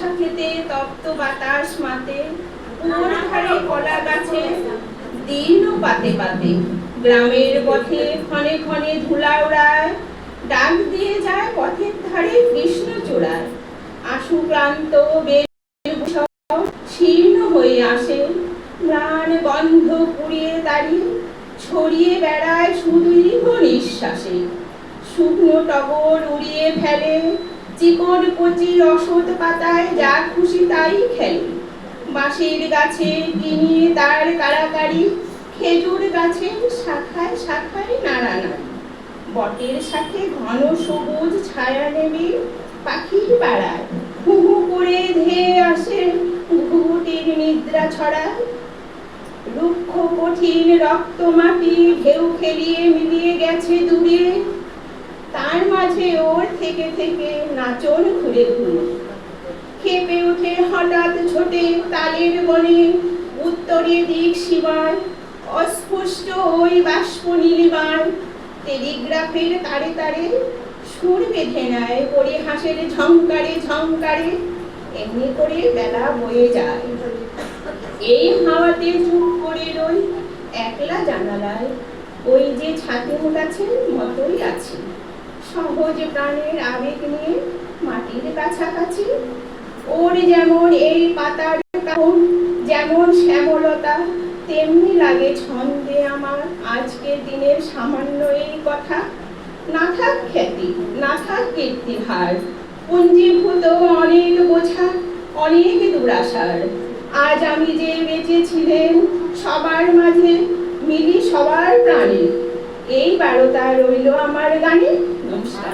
বৈশা খেতে তপ্ত বাতাস মাতে, কুয়োর ধারে কলা গাছে দীর্ণ পাতে পাতে, গ্রামের পথে ক্ষণে ক্ষণে ধুলা ওড়ায়, ডাক দিয়ে যায় পথের ধারে কৃষ্ণচূড়ায়। আশু ক্লান্ত শীর্ণ হয়ে আসে, ম্লান গন্ধ পুড়িয়ে দাঁড়িয়ে ছড়িয়ে বেড়ায় সুদীর্ঘ নিঃশ্বাসে। শুকনো টগর উড়িয়ে ফেলে, চিকন কচি রসদ পাতায় যা খুশি তাই খেলে। বাঁশের গাছে কিনিয়ে তার কাড়াকাড়ি, খেজুর গাছের শাখায় শাখায় নাড়ানাড়ি। বটের সাথে ঘন সবুজ ছায়া নেমে পাখির পাড়ায় হু হু করে ধেয়ে আসে ঘুঘুটির নিদ্রা ছড়ায়। রুক্ষ কঠিন রক্ত মাটি ঢেউ খেলিয়ে মিলিয়ে গেছে দূরে, তার মাঝে ওর থেকে থেকে নাচন ঘুরে ঘুরে। খেপে উঠে হঠাৎ ছোটে তালের বনে উত্তরে দিক সীমায়, অস্পষ্ট ওই বাষ্প নীলিমায় টেলিগ্রাফের তারে তারে সুর বেঁধে নেয় পরিহাসের ঝংকারে ঝংকারে। এমনি করে বেলা বয়ে যায়। এই হাওয়াতে চুপ করে রই একলা জানালায়, ওই যে ছাতিম গাছের মতোই আছি, সহজ প্রাণের আবেগ নিয়ে মাটির কাছাকাছি। ওর যেমন এই পাতার কারণ, যেমন শ্যামলতা, তেমনি লাগে ছন্দে আমার আজকের দিনের সামান্য এই কথা। না থাক খ্যাতি, না থাক কীর্তিভার, পুঞ্জীভূত অনেক বোঝা, অনেক দুরাশার, আজ আমি যে বেঁচেছিলেন সবার মাঝে, মিলি সবার প্রাণে। এই বারতা রইল আমার গানে। নমস্কার।